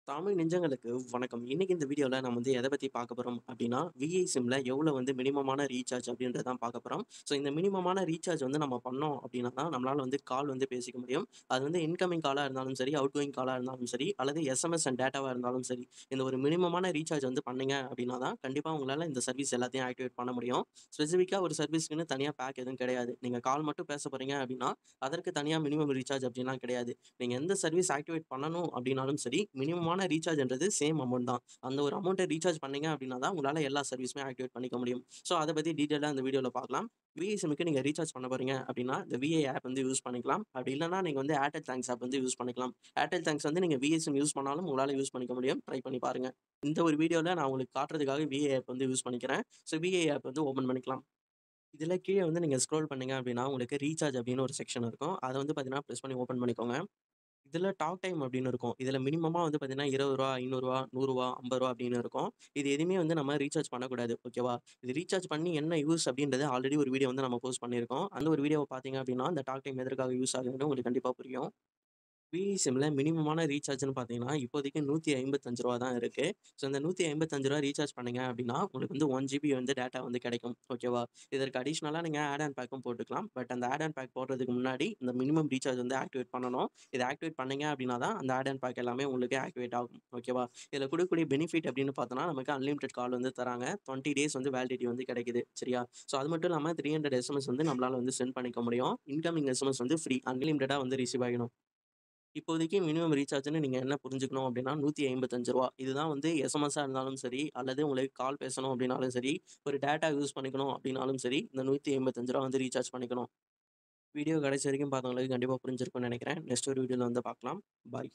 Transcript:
தமிழ் நெஞ்சங்களுக்கு வணக்கம். இன்னைக்கு இந்த வீடியோல நம்ம வந்து எத பத்தி பார்க்க போறோம் அப்டின்னா, விஐ சிம்ல எவ்வளோ வந்து மினிமமான ரீசார்ஜ் அப்டின்றத தான் பார்க்க போறோம். ஸோ இந்த மினிமமான ரீசார்ஜ் வந்து நம்ம பண்ணோம் அப்டின்னா தான் நம்மளால வந்து கால் வந்து பேசிக்க முடியும். அது வந்து இன்கமிங் காலா இருந்தாலும் சரி, அவுட் கோயிங் காலா இருந்தாலும் சரி, அல்லது எஸ்எம்எஸ் அண்ட் டேட்டாவா இருந்தாலும் சரி. இந்த ஒரு மினிமமான ரீசார்ஜ் வந்து பண்ணீங்க அப்டின்னா தான் கண்டிப்பா உங்களால இந்த சர்வீஸ் எல்லாத்தையும் ஆக்டிவேட் பண்ண முடியும். ஸ்பெசிஃபிக்கா ஒரு சர்வீஸ்க்குன்னு தனியா பேக் எதுவும் கிடையாது. நீங்க கால் மட்டும் பேச போறீங்க அப்டின்னா, அதற்கு தனியா மினிமம் ரீசார்ஜ் அப்டின்லாம் கிடையாது. நீங்க எந்த சர்வீஸ் ஆக்டிவேட் பண்ணணும் அப்படின்னாலும் சரி, மினிமமான ரீசார்ஜ்ன்றது சேம் அமௌண்ட் தான். அந்த ஒரு அமௌண்ட்ட ரீசார்ஜ் பண்ணீங்க அப்படின்னா தான், உங்களால எல்லா சர்வீஸுமே ஆக்டிவேட் பண்ணிக்க முடியும். ஸோ, அத பத்தி டீட்டெயிலா இந்த வீடியோல பார்க்கலாம். விஐ சிம்க்கு நீங்க ரீசார்ஜ் பண்ண போறீங்க அப்படின்னா, இந்த விஐ ஆப் வந்து யூஸ் பண்ணிக்கலாம். அப்படி இல்லன்னா, நீங்க வந்து ஏர்டெல் தேங்க்ஸ் ஆப் வந்து யூஸ் பண்ணிக்கலாம். ஏர்டெல் தேங்க்ஸ் வந்து நீங்க விஐ சிம் யூஸ் பண்ணாலும் உங்களால யூஸ் பண்ணிக்க முடியும். ட்ரை பண்ணி பாருங்க. இந்த ஒரு வீடியோல நான் உங்களுக்கு காட்டுறதுக்காக விஐ ஆப் வந்து யூஸ் பண்ணிக்கிறேன். ஸோ, விஐ ஆப் வந்து ஓப்பன் பண்ணிக்கலாம். இதுல கீழ வந்து நீங்க ஸ்க்ரோல் பண்ணீங்க அப்படின்னா, உங்களுக்கு ரீசார்ஜ் அப்படின்னு ஒரு செக்ஷன் இருக்கும். அத வந்து பார்த்தீங்கன்னா, பிரஸ் பண்ணி ஓப்பன் பண்ணிக்கோங்க. இதுல டாக் டைம் அப்படின்னு இருக்கும். இதுல மினிமமா வந்து பார்த்தீங்கன்னா, ரூ. 20, ரூ. 500, ரூ. 100, ரூ. 50 அப்படின்னு இருக்கும். இது எதுவுமே வந்து நம்ம ரீசார்ஜ் பண்ணக்கூடாது. ஓகேவா? இது ரீசார்ஜ் பண்ணி என்ன யூஸ் அப்படின்றது ஆல்ரெடி ஒரு வீடியோ வந்து நம்ம போஸ்ட் பண்ணியிருக்கோம். அந்த ஒரு வீடியோவ பார்த்தீங்க அப்படின்னா, இந்த டாக் டைம் எதற்காக யூஸ் ஆகுதுன்னு உங்களுக்கு கண்டிப்பா புரியும். விஐ சிம்ல மினிமமான ரீசார்ஜ்ன்னு பார்த்தீங்கன்னா, இப்போதைக்கு ரூ. 155 தான் இருக்கு. ஸோ, இந்த ரூ. 155 ரீசார்ஜ் பண்ணீங்க அப்படின்னா, உங்களுக்கு வந்து 1 ஜிபி வந்து டேட்டா வந்து கிடைக்கும். ஓகேவா? இதற்கு அடிஷனலா நீங்க ஆட் ஆன் பேக்கும் போட்டுக்கலாம். பட் அந்த ஆட் ஆன் பேக் போடுறதுக்கு முன்னாடி, இந்த மினிமம் ரீசார்ஜ் வந்து ஆக்டிவேட் பண்ணணும். இத ஆக்டிவேட் பண்ணீங்க அப்படின்னா தான், அந்த ஆட் ஆன் பேக் எல்லாமே உங்களுக்கு ஆக்டிவேட் ஆகும். ஓகேவா? இதில குடுக்கக்கூடிய பெனிஃபிட் அப்படின்னு பார்த்தோம்னா, நமக்கு அன்லிமிட்டெட் கால் வந்து தராங்க. 20 டேஸ் வந்து வேலிடிட்டி வந்து கிடைக்குது. சரியா? ஸோ, அது மட்டும் இல்லாம 300 எஸ்எம்எஸ் வந்து நம்மளால வந்து சென்ட் பண்ணிக்க முடியும். இன்கமிங் எஸ்எம்எஸ் வந்து ஃப்ரீ. அன்லிமிட்டடா வந்து ரிசீவ் ஆகிடும். இப்போதைக்கு மினிமம் ரீசார்ஜ்ன்னு நீங்க என்ன புரிஞ்சுக்கணும் அப்படின்னா, ரூ. 155. இதுதான் வந்து எஸ்எம்எஸ்ஸா இருந்தாலும் சரி, அல்லது உங்களுக்கு கால் பேசணும் அப்படின்னாலும் சரி, ஒரு டேட்டா யூஸ் பண்ணிக்கணும் அப்படின்னாலும் சரி, இந்த ரூ. 155 வந்து ரீசார்ஜ் பண்ணிக்கணும். வீடியோ கடைசி வரைக்கும் பார்த்தவங்களுக்கு கண்டிப்பா புரிஞ்சிருக்கும்னு நெனைக்கிறேன். நெக்ஸ்ட் ஒரு வீடியோல வந்து பார்க்கலாம். பாய்.